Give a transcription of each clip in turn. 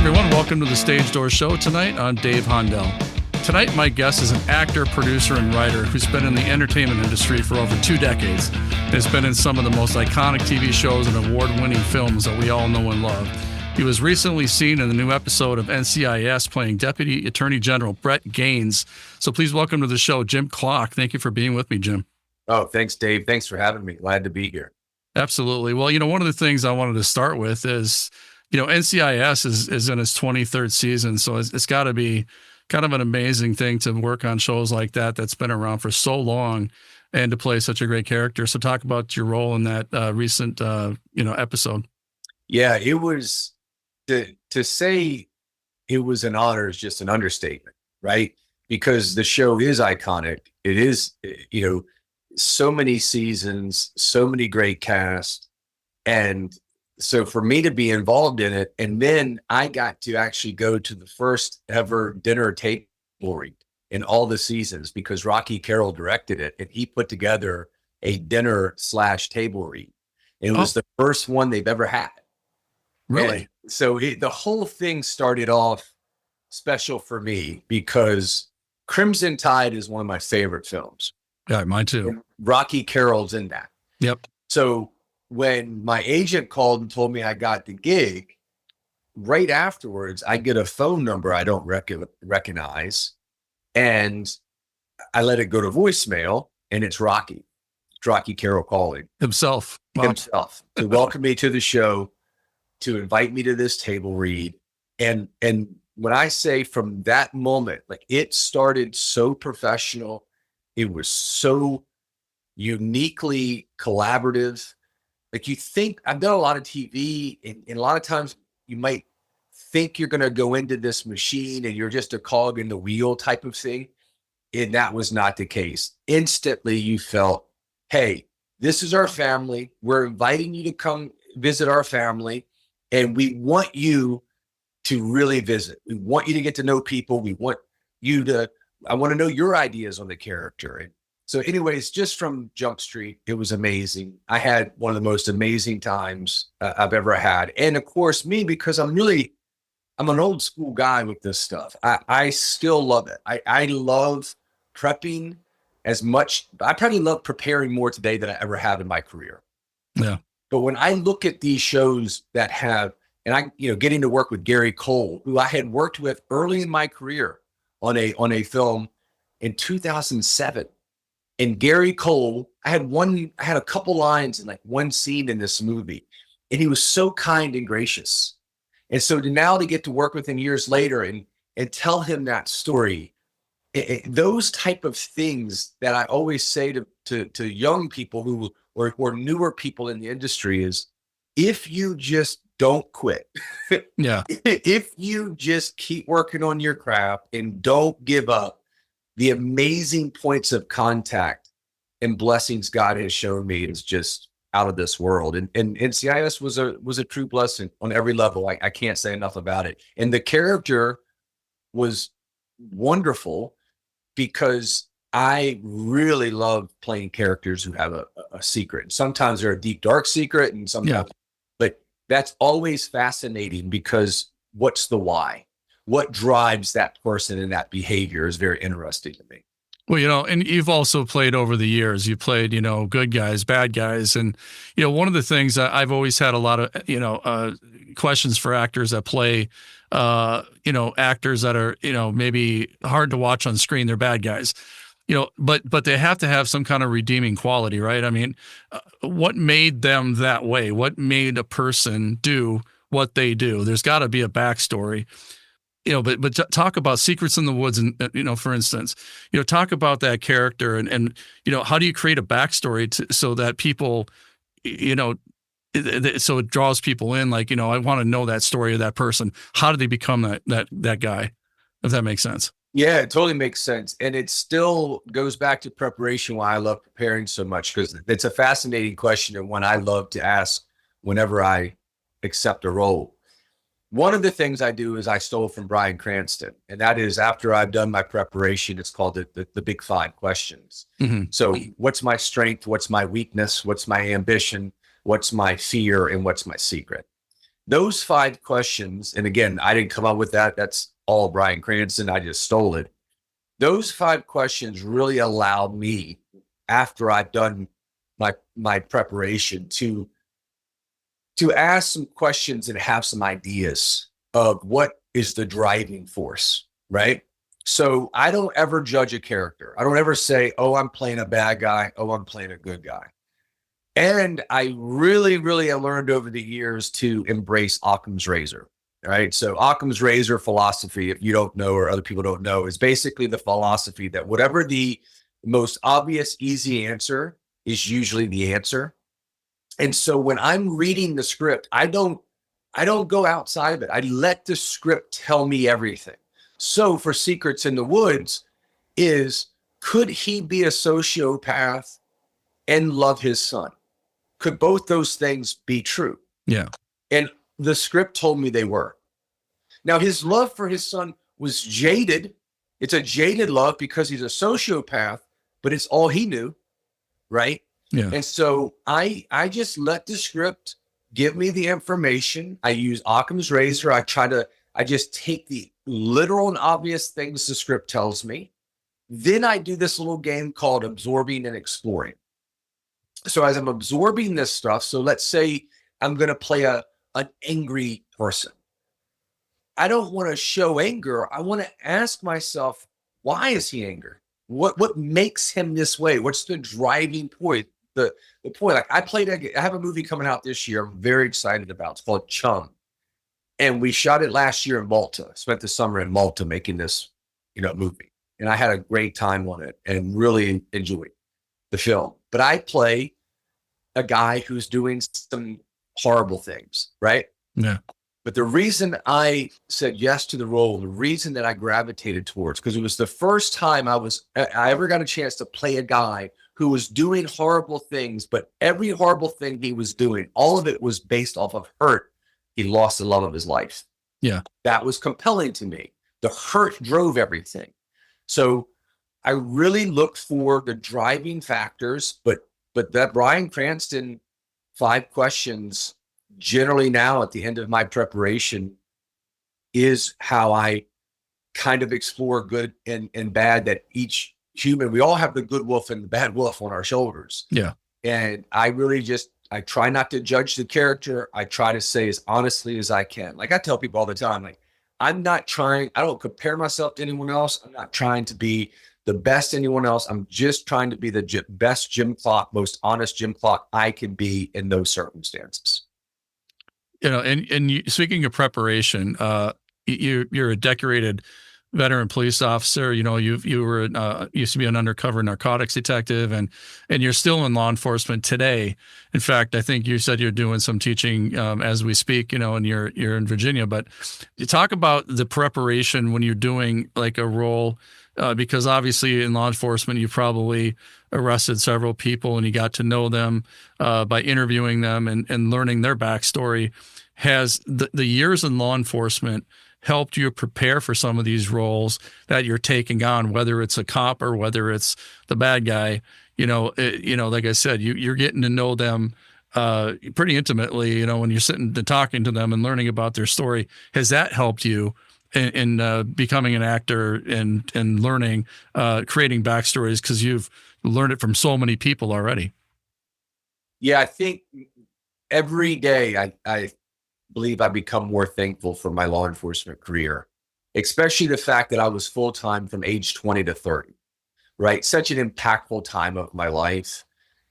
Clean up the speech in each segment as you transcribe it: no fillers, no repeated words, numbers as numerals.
everyone. Welcome to the Stage Door Show tonight on Dave Hondell. Tonight, my guest is an actor, producer, and writer who's been in the entertainment industry for over 2 decades and has been in some of the most iconic TV shows and award-winning films that we all know and love. He was recently seen in the new episode of NCIS playing Deputy Attorney General Brett Gaines. So please welcome to the show, Jim Klock. Thank you for being with me, Jim. Oh, thanks, Dave. Thanks for having me. Glad to be here. Absolutely. Well, one of the things I wanted to start with is, NCIS is in its 23rd season, so it's got to be kind of an amazing thing to work on shows like that that's been around for so long and to play such a great character. So talk about your role in that recent, episode. Yeah, it was, to say it was an honor is just an understatement, right? Because the show is iconic. It is, so many seasons, so many great casts. And so for me to be involved in it, and then I got to actually go to the first ever dinner table read in all the seasons because Rocky Carroll directed it and he put together a dinner/table read. It was the first one they've ever had. Really? And so the whole thing started off special for me because Crimson Tide is one of my favorite films. Yeah, mine too. And Rocky Carroll's in that. Yep. So when my agent called and told me I got the gig, right afterwards, I get a phone number I don't recognize. And I let it go to voicemail, and it's Rocky. It's Rocky Carroll calling. Himself. Wow. Himself. To welcome me to the show, to invite me to this table read. And when I say from that moment, like it started so professional, it was so uniquely collaborative. Like you think, I've done a lot of TV and a lot of times you might think you're going to go into this machine and you're just a cog in the wheel type of thing. And that was not the case. Instantly you felt, hey, this is our family. We're inviting you to come visit our family. And we want you to really visit. We want you to get to know people. I want to know your ideas on the character. And so anyways, just from Jump Street, it was amazing. I had one of the most amazing times I've ever had. And of course, me, because I'm an old school guy with this stuff. I still love it. I love prepping as much. I probably love preparing more today than I ever have in my career. Yeah. But when I look at these shows that have, and getting to work with Gary Cole, who I had worked with early in my career on a film in 2007. And Gary Cole, I had a couple lines in like one scene in this movie, and he was so kind and gracious. And so to get to work with him years later and tell him that story, those type of things that I always say to young people or newer people in the industry is, if you just don't quit, yeah, if you just keep working on your craft and don't give up, the amazing points of contact and blessings God has shown me is just out of this world. And NCIS was a true blessing on every level. I can't say enough about it. And the character was wonderful because I really love playing characters who have a secret. Sometimes they're a deep, dark secret, and sometimes, but that's always fascinating because what's the why? What drives that person and that behavior is very interesting to me. Well, and you've also played over the years. You played, good guys, bad guys. And, one of the things I've always had a lot of, questions for actors that play, actors that are, maybe hard to watch on screen. They're bad guys, but they have to have some kind of redeeming quality, right? I mean, what made them that way? What made a person do what they do? There's got to be a backstory. But talk about Secrets in the Woods, and for instance, talk about that character, and how do you create a backstory so that people, so it draws people in. Like, I want to know that story of that person. How did they become that guy? If that makes sense. Yeah, it totally makes sense, and it still goes back to preparation. Why I love preparing so much, because it's a fascinating question and one I love to ask whenever I accept a role. One of the things I do is I stole from Bryan Cranston, and that is after I've done my preparation, it's called the Big 5 questions. Mm-hmm. So what's my strength? What's my weakness? What's my ambition? What's my fear? And what's my secret? Those 5 questions, and again, I didn't come up with that. That's all Bryan Cranston. I just stole it. Those 5 questions really allowed me, after I've done my preparation, to ask some questions and have some ideas of what is the driving force, right? So I don't ever judge a character. I don't ever say, oh, I'm playing a bad guy. Oh, I'm playing a good guy. And I really, really have learned over the years to embrace Occam's razor, right? So Occam's razor philosophy, if you don't know or other people don't know, is basically the philosophy that whatever the most obvious, easy answer is usually the answer. And so when I'm reading the script, I don't go outside of it. I let the script tell me everything. So for Secrets in the Woods could he be a sociopath and love his son? Could both those things be true? Yeah. And the script told me they were. Now, his love for his son was jaded. It's a jaded love because he's a sociopath, but it's all he knew, right? Yeah. And so I just let the script give me the information. I use Occam's razor. I just take the literal and obvious things the script tells me. Then I do this little game called absorbing and exploring. So as I'm absorbing this stuff, so let's say I'm going to play an angry person. I don't want to show anger. I want to ask myself, why is he angry? What makes him this way? What's the driving point? The point, like I have a movie coming out this year I'm very excited about. It's called Chum. And we shot it last year in Malta. Spent the summer in Malta making this, movie. And I had a great time on it and really enjoyed the film. But I play a guy who's doing some horrible things, right? Yeah. But the reason I said yes to the role, the reason that I gravitated towards, because it was the first time I ever got a chance to play a guy who was doing horrible things, but every horrible thing he was doing, all of it was based off of hurt. He lost the love of his life. Yeah. That was compelling to me. The hurt drove everything. So I really looked for the driving factors, but that Bryan Cranston 5 questions generally now at the end of my preparation is how I kind of explore good and bad, that each human, we all have the good wolf and the bad wolf on our shoulders. Yeah. And I try not to judge the character. I try to say as honestly as I can. Like I tell people all the time, like I don't compare myself to anyone else. I'm not trying to be the best anyone else. I'm just trying to be the best Jim Klock, most honest Jim Klock I can be in those circumstances. Speaking of preparation, you're a decorated veteran police officer. You were used to be an undercover narcotics detective, and you're still in law enforcement today. In fact, I think you said you're doing some teaching as we speak. And you're in Virginia. But you talk about the preparation when you're doing like a role, because obviously in law enforcement you probably arrested several people and you got to know them by interviewing them and learning their backstory. Has the years in law enforcement helped you prepare for some of these roles that you're taking on, whether it's a cop or whether it's the bad guy? Like I said, you're getting to know them pretty intimately, when you're sitting and talking to them and learning about their story. Has that helped you in becoming an actor and learning, creating backstories, because you've learned it from so many people already? Yeah, I think every day I believe I become more thankful for my law enforcement career, especially the fact that I was full-time from age 20 to 30, right? Such an impactful time of my life.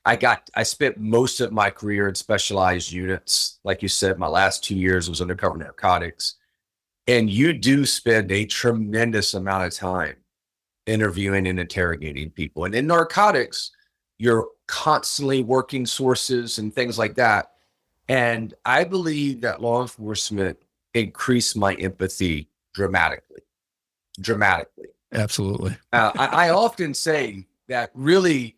I spent most of my career in specialized units. Like you said, my last 2 years was undercover narcotics. And you do spend a tremendous amount of time interviewing and interrogating people. And in narcotics, you're constantly working sources and things like that. And I believe that law enforcement increased my empathy dramatically. Absolutely. I often say that really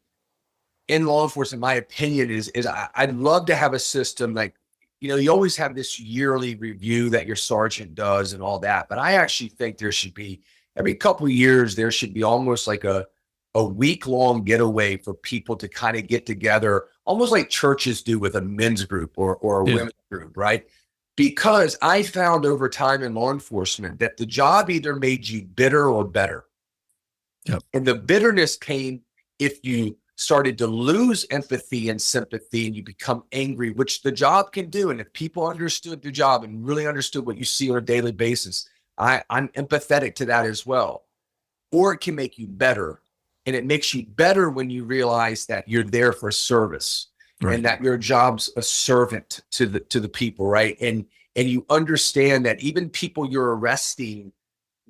in law enforcement, my opinion is I'd love to have a system like, you always have this yearly review that your sergeant does and all that. But I actually think there should be, every couple of years, there should be almost like a week-long getaway for people to kind of get together, almost like churches do with a men's group or a women's group, right? because I found over time in law enforcement that the job either made you bitter or better. Yep. And the bitterness came if you started to lose empathy and sympathy and you become angry, which the job can do. And if people understood the job and really understood what you see on a daily basis, I'm empathetic to that as well. Or it can make you better. And it makes you better when you realize that you're there for service, Right. and that your job's a servant to the people, right? And you understand that even people you're arresting,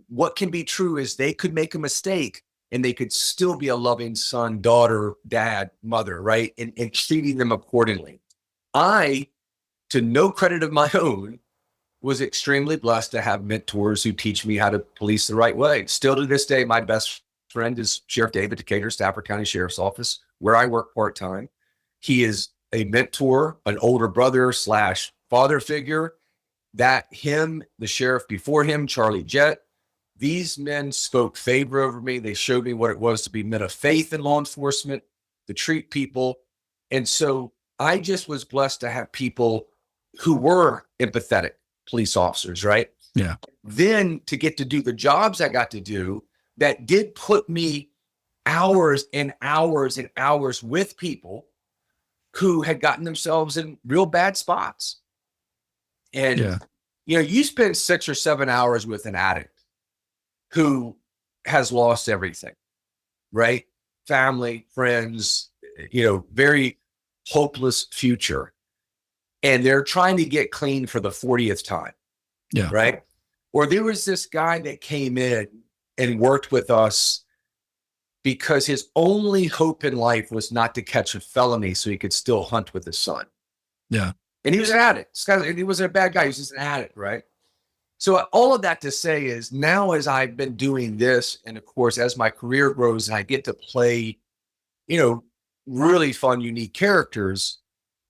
what can be true is they could make a mistake and they could still be a loving son, daughter, dad, mother, right? And treating them accordingly. I, to no credit of my own, was extremely blessed to have mentors who teach me how to police the right way. Still to this day, my best friend is Sheriff David Decatur, Stafford County Sheriff's Office, where I work part-time. He is a mentor, an older brother / father figure. That him, the sheriff before him, Charlie Jett, these men spoke favor over me. They showed me what it was to be men of faith in law enforcement, to treat people. And so I just was blessed to have people who were empathetic police officers, right? Yeah. Then to get to do the jobs I got to do that did put me hours and hours and hours with people who had gotten themselves in real bad spots. And, you know, you spend 6 or 7 hours with an addict who has lost everything, right? Family, friends, you know, very hopeless future. And they're trying to get clean for the 40th time. Yeah. Right. Or there was this guy that came in and worked with us because his only hope in life was not to catch a felony so he could still hunt with his son. Yeah. And he was an addict. He wasn't a bad guy. He was just an addict, right? So all of that to say is now as I've been doing this, and of course, as my career grows and I get to play, you know, really fun, unique characters,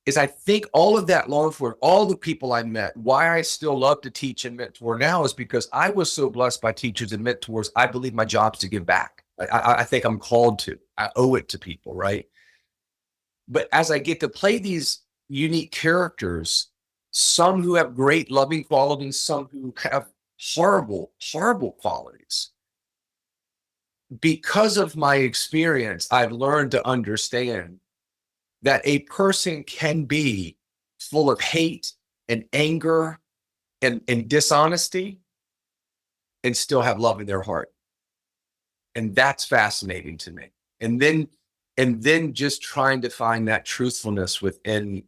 is I think all of that law enforcement, all the people I met, why I still love to teach and mentor now is because I was so blessed by teachers and mentors. I believe my job's to give back. I think I'm called to. I owe it to people, right? But as I get to play these unique characters, some who have great loving qualities, some who have horrible, horrible qualities. Because of my experience, I've learned to understand that a person can be full of hate and anger and dishonesty and still have love in their heart. And that's fascinating to me. And then just trying to find that truthfulness within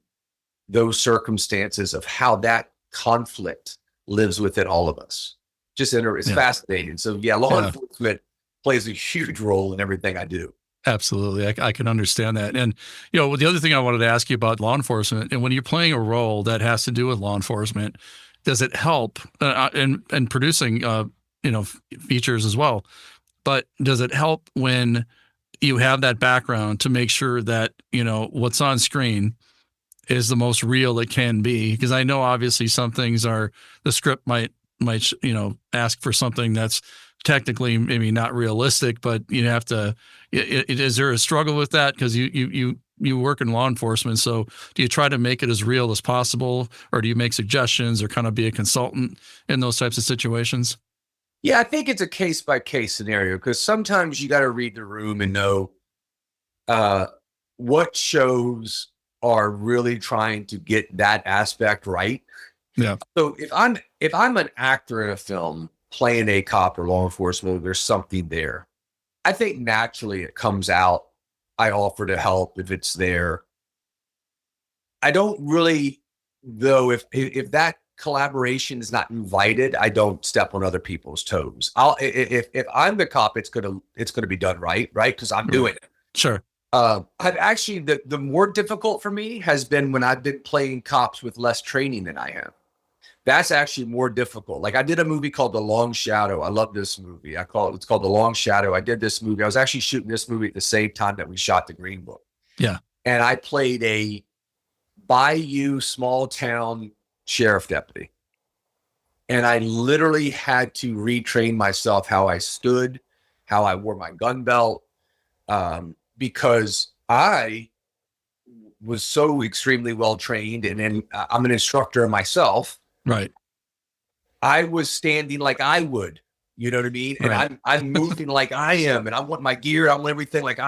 those circumstances of how that conflict lives within all of us. It's fascinating. So law enforcement plays a huge role in everything I do. Absolutely. I can understand that. And, you know, the other thing I wanted to ask you about law enforcement, and when you're playing a role that has to do with law enforcement, does it help in producing, you know, features as well? But does it help when you have that background to make sure that, you know, what's on screen is the most real it can be? Because I know obviously some things the script might, you know, ask for something that's technically maybe not realistic, but you have to, is there a struggle with that? Because you work in law enforcement. So do you try to make it as real as possible, or do you make suggestions or kind of be a consultant in those types of situations? Yeah, I think it's a case by case scenario, because sometimes you got to read the room and know what shows are really trying to get that aspect right. Yeah. So if I'm an actor in a film playing a cop or law enforcement, there's something there. I think naturally it comes out. I offer to help if it's there. I don't really, though, if that collaboration is not invited, I don't step on other people's toes. If I'm the cop, it's gonna be done right, because I'm doing it. Sure. I've actually the more difficult for me has been when I've been playing cops with less training than I have. That's actually more difficult. Like I did a movie called The Long Shadow. I love this movie. It's called The Long Shadow. I did this movie. I was actually shooting this movie at the same time that we shot The Green Book. Yeah. And I played a bayou small town sheriff deputy. And I literally had to retrain myself how I stood, how I wore my gun belt, because I was so extremely well trained, and then I'm an instructor myself. Right. I was standing like I would, you know what I mean? And Right. I'm moving like I am, and I want my gear, I want everything like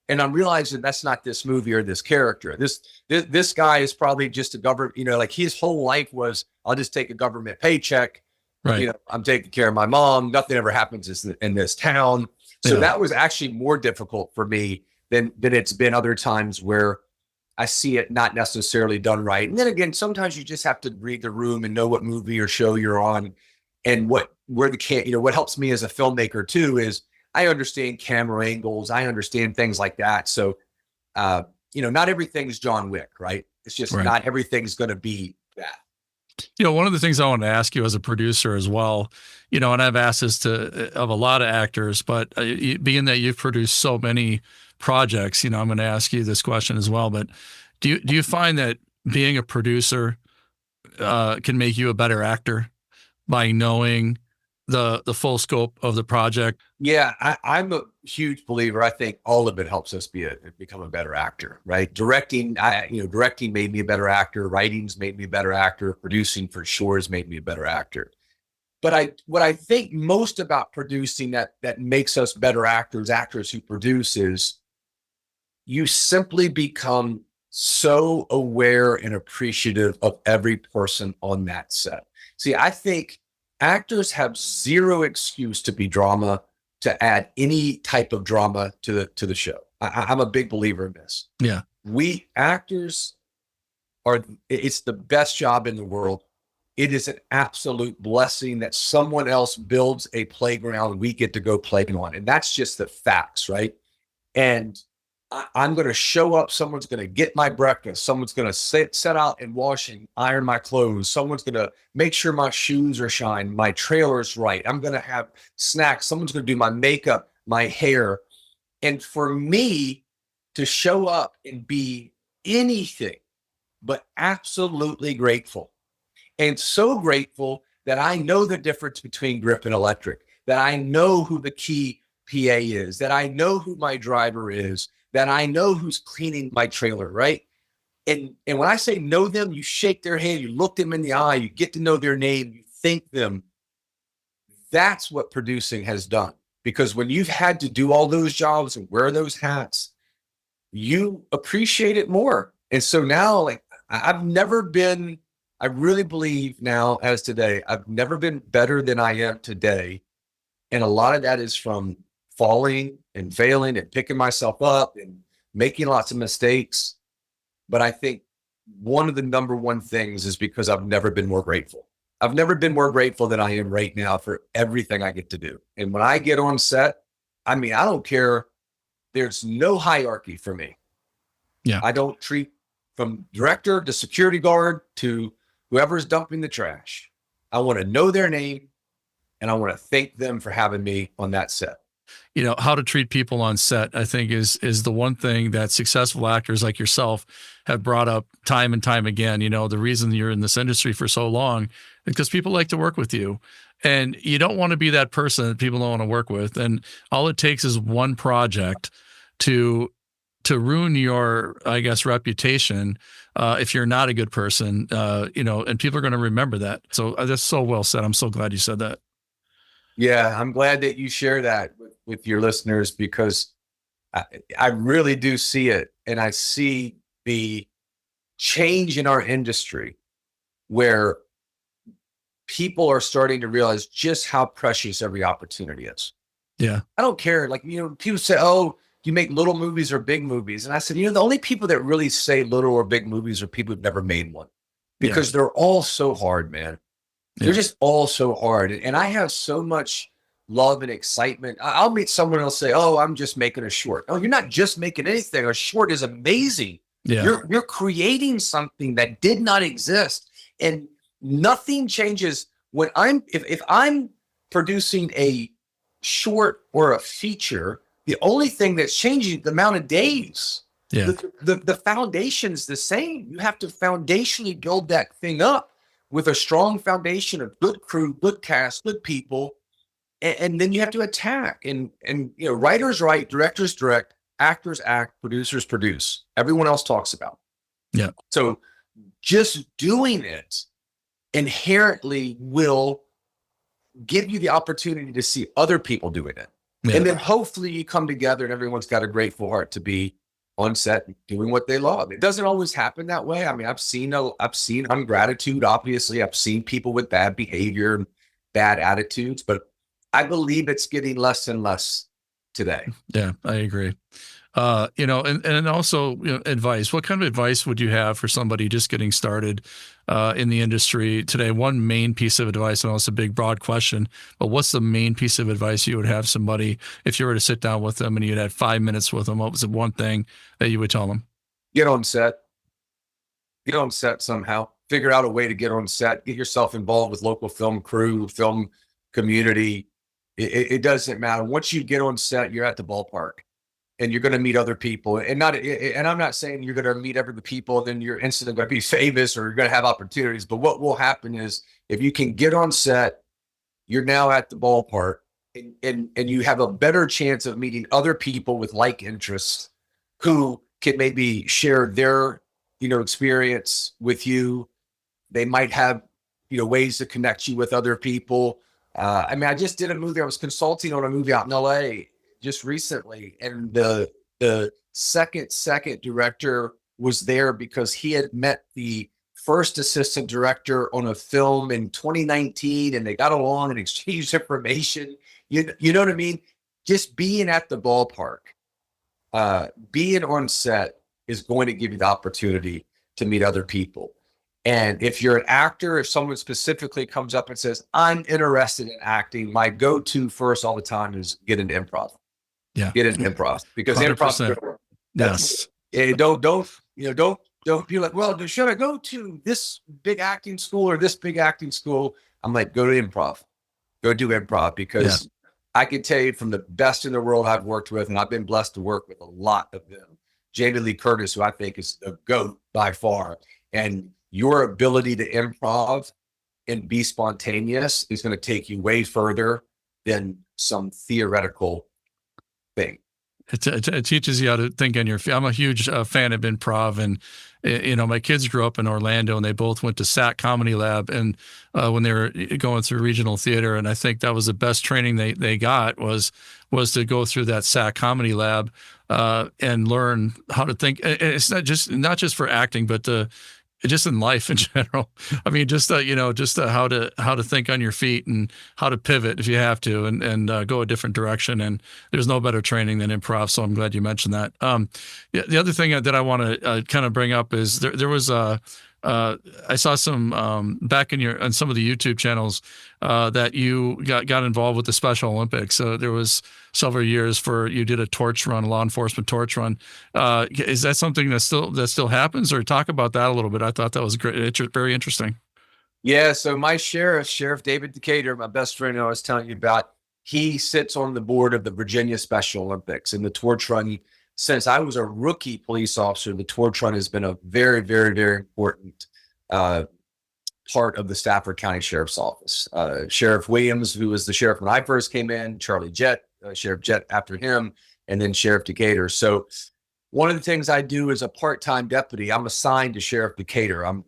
and I'm realizing that's not this movie or this character. This guy is probably just a government, like his whole life was, I'll just take a government paycheck. Right. I'm taking care of my mom. Nothing ever happens in this town. So Yeah. that was actually more difficult for me than it's been other times where I see it not necessarily done right. And then again, sometimes you just have to read the room and know what movie or show you're on, and what helps me as a filmmaker too is I understand camera angles. I understand things like that. So, not everything's John Wick, right? It's just Right. not everything's going to be that. One of the things I want to ask you as a producer as well, and I've asked this of a lot of actors, but being that you've produced so many projects, I'm going to ask you this question as well. But do you find that being a producer can make you a better actor by knowing the full scope of the project? Yeah, I'm a huge believer. I think all of it helps us become a better actor, right? Directing made me a better actor. Writing's made me a better actor. Producing for sure has made me a better actor. But what I think most about producing that makes us better actors who produce, is you simply become so aware and appreciative of every person on that set. See, I think actors have zero excuse to be drama, to add any type of drama to the show. I'm a big believer in this. Yeah. We actors it's the best job in the world. It is an absolute blessing that someone else builds a playground we get to go play on. And that's just the facts, right? And I'm going to show up. Someone's going to get my breakfast. Someone's going to set out and wash and iron my clothes. Someone's going to make sure my shoes are shined, my trailer's right. I'm going to have snacks. Someone's going to do my makeup, my hair. And for me to show up and be anything but absolutely grateful, and so grateful that I know the difference between grip and electric, that I know who the key PA is, that I know who my driver is, that I know who's cleaning my trailer, right? And when I say know them, you shake their hand, you look them in the eye, you get to know their name, you thank them. That's what producing has done. Because when you've had to do all those jobs and wear those hats, you appreciate it more. And so now, I really believe now, as today, I've never been better than I am today. And a lot of that is from falling and failing and picking myself up and making lots of mistakes. But I think one of the number one things is because I've never been more grateful. I've never been more grateful than I am right now for everything I get to do. And when I get on set, I don't care. There's no hierarchy for me. Yeah. I don't treat from director to security guard to whoever's dumping the trash. I want to know their name, and I want to thank them for having me on that set. How to treat people on set, I think is the one thing that successful actors like yourself have brought up time and time again. The reason you're in this industry for so long is because people like to work with you, and you don't want to be that person that people don't want to work with. And all it takes is one project to ruin your, I guess, reputation. If you're not a good person, and people are going to remember that. So that's so well said. I'm so glad you said that. Yeah, I'm glad that you share that with your listeners, because I really do see it. And I see the change in our industry where people are starting to realize just how precious every opportunity is. Yeah. I don't care. People say, oh, you make little movies or big movies. And I said, the only people that really say little or big movies are people who've never made one, because they're all so hard, man. They're just all so hard. And I have so much love and excitement. I'll meet someone else say, oh, I'm just making a short. Oh, you're not just making anything. A short is amazing. Yeah. You're creating something that did not exist. And nothing changes when if I'm producing a short or a feature. The only thing that's changing the amount of days. Yeah. The foundation's the same. You have to foundationally build that thing up with a strong foundation of good crew, good cast, good people, and then you have to attack. And writers write, directors direct, actors act, producers produce. Everyone else talks about. Yeah. So just doing it inherently will give you the opportunity to see other people doing it. Yeah. And then hopefully you come together and everyone's got a grateful heart to be on set doing what they love. It doesn't always happen that way. I mean, I've seen ungratitude, obviously. I've seen people with bad behavior and bad attitudes, but I believe it's getting less and less today. Yeah, I agree. And also, advice. What kind of advice would you have for somebody just getting started in the industry today? One main piece of advice, I know it's a big, broad question, but what's the main piece of advice you would have somebody if you were to sit down with them and you'd had 5 minutes with them? What was the one thing that you would tell them? Get on set. Get on set somehow. Figure out a way to get on set. Get yourself involved with local film crew, film community. It doesn't matter. Once you get on set, you're at the ballpark. And you're going to meet other people, and I'm not saying you're going to meet every people, and then you're instantly going to be famous or you're going to have opportunities. But what will happen is if you can get on set, you're now at the ballpark, and you have a better chance of meeting other people with like interests who can maybe share their, experience with you. They might have, ways to connect you with other people. I mean, I just did a movie. I was consulting on a movie out in LA just recently, and the second director was there because he had met the first assistant director on a film in 2019, and they got along and exchanged information. You know what I mean? Just being at the ballpark, being on set is going to give you the opportunity to meet other people. And if you're an actor, if someone specifically comes up and says, I'm interested in acting, my go-to first all the time is get into improv. Yeah. Get into improv, because 100%. improv. Yes. Don't be like, well, should I go to this big acting school or this big acting school? I'm like, go to improv. Go do improv, because I can tell you from the best in the world I've worked with, and I've been blessed to work with a lot of them. Jamie Lee Curtis, who I think is the GOAT by far, and your ability to improv and be spontaneous is going to take you way further than some theoretical thing. It teaches you how to think on your feet. I'm a huge fan of improv, and my kids grew up in Orlando, and they both went to SAC Comedy Lab, and when they were going through regional theater, and I think that was the best training they got was to go through that SAC Comedy Lab and learn how to think. It's not just for acting, but just in life in general. I mean, just how to think on your feet and how to pivot if you have to, and go a different direction. And there's no better training than improv. So I'm glad you mentioned that. The other thing that I want to kind of bring up is there was I saw some back on some of the YouTube channels that you got involved with the Special Olympics. So there was several years you did a torch run, a law enforcement torch run. Is that something that still happens, or talk about that a little bit? I thought that was great, very interesting. Yeah. So my Sheriff David Decatur, my best friend I was telling you about, he sits on the board of the Virginia Special Olympics, and the torch run. Since I was a rookie police officer, the torch run has been a very, very, very important part of the Stafford County Sheriff's Office. Sheriff Williams, who was the sheriff when I first came in, Charlie Jett, Sheriff Jett after him, and then Sheriff Decatur. So one of the things I do as a part-time deputy, I'm assigned to Sheriff Decatur. I'm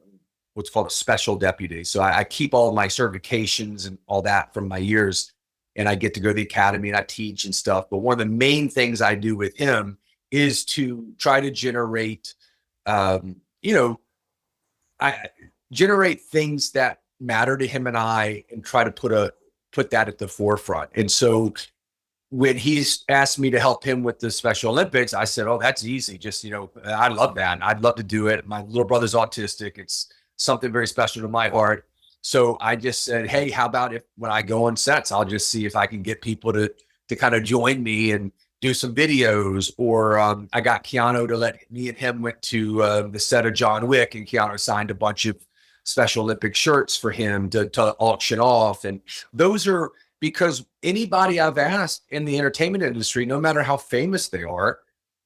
what's called a special deputy. So I keep all of my certifications and all that from my years, and I get to go to the academy and I teach and stuff. But one of the main things I do with him is to try to generate, generate things that matter to him and I, and try to put that at the forefront. And so when he's asked me to help him with the Special Olympics, I said, oh, that's easy. Just, I love that. I'd love to do it. My little brother's autistic. It's something very special to my heart. So I just said, hey, how about if when I go on sets, I'll just see if I can get people to kind of join me and do some videos. Or I got Keanu to let me and him went to the set of John Wick, and Keanu signed a bunch of Special Olympic shirts for him to auction off. And those are because anybody I've asked in the entertainment industry, no matter how famous they are,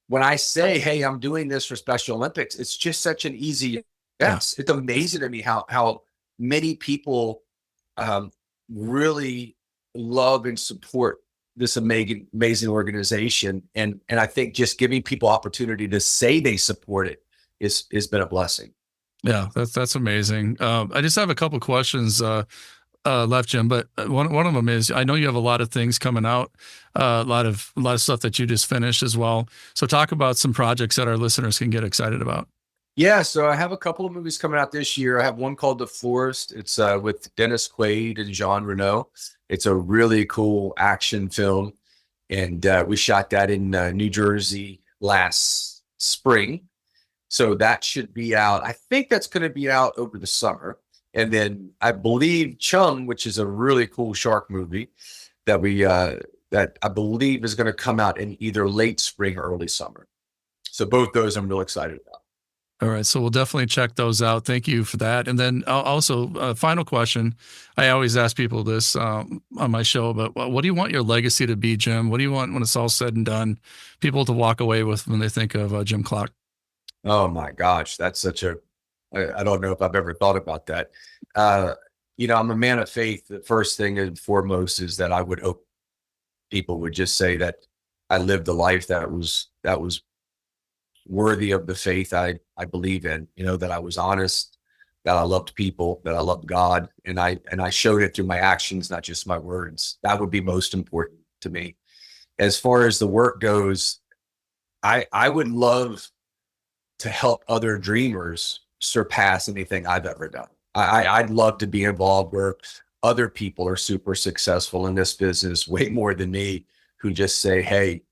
when I say, hey, I'm doing this for Special Olympics, it's just such an easy yes. It's amazing to me how many people really love and support this amazing organization. And I think just giving people opportunity to say they support it has been a blessing. Yeah, that's amazing. I just have a couple questions left, Jim, but one of them is I know you have a lot of things coming out, a lot of stuff that you just finished as well. So talk about some projects that our listeners can get excited about. Yeah, so I have a couple of movies coming out this year. I have one called The Florist. It's with Dennis Quaid and Jean Reno. It's a really cool action film, and we shot that in New Jersey last spring. So that should be out. I think that's going to be out over the summer. And then I believe Chum, which is a really cool shark movie that we that I believe is going to come out in either late spring or early summer. So both those I'm real excited about. All right, so we'll definitely check those out. Thank you for that. And then also, final question. I always ask people this on my show, but what do you want your legacy to be, Jim? What do you want when it's all said and done, people to walk away with when they think of Jim Klock? Oh my gosh, that's such a I don't know if I've ever thought about that. I'm a man of faith. The first thing and foremost is that I would hope people would just say that I lived a life that was worthy of the faith I believe in, that I was honest, that I loved people, that I loved God, and I showed it through my actions, not just my words. That would be most important to me. As far as the work goes, I would love to help other dreamers surpass anything I've ever done. I'd love to be involved where other people are super successful in this business, way more than me, who just say, "Hey,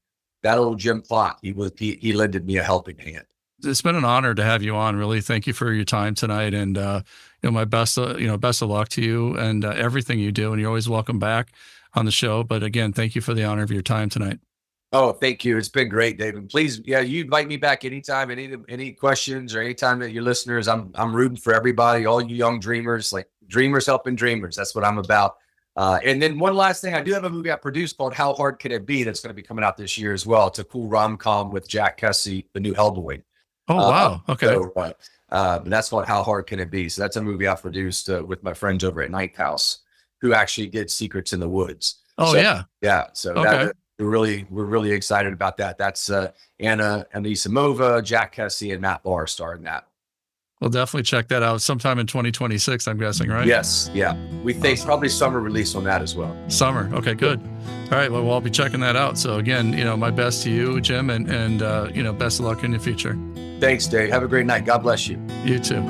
that old Jim Klock, he lended me a helping hand." It's been an honor to have you on. Really, thank you for your time tonight, and my best, best of luck to you and everything you do. And you're always welcome back on the show. But again, thank you for the honor of your time tonight. Oh, thank you. It's been great, David. Please, yeah, you invite me back anytime. Any questions or anytime that your listeners, I'm rooting for everybody, all you young dreamers, like dreamers helping dreamers. That's what I'm about. And then one last thing, I do have a movie I produced called How Hard Can It Be that's going to be coming out this year as well. It's a cool rom-com with Jack Kessie, the new Hellboy. Oh, wow. Okay. So, that's called How Hard Can It Be. So that's a movie I produced with my friends over at Night House, who actually did Secrets in the Woods. Oh, So, yeah. yeah. So Okay. we're really excited about that. That's Anna Anisimova, Jack Kessie, and Matt Barr starring that. We'll definitely check that out sometime in 2026, I'm guessing, right? Yes, yeah. We think probably summer release on that as well. Summer. Okay, good. All right. Well, I'll be checking that out. So again, my best to you, Jim, and best of luck in the future. Thanks, Dave. Have a great night. God bless you. You too.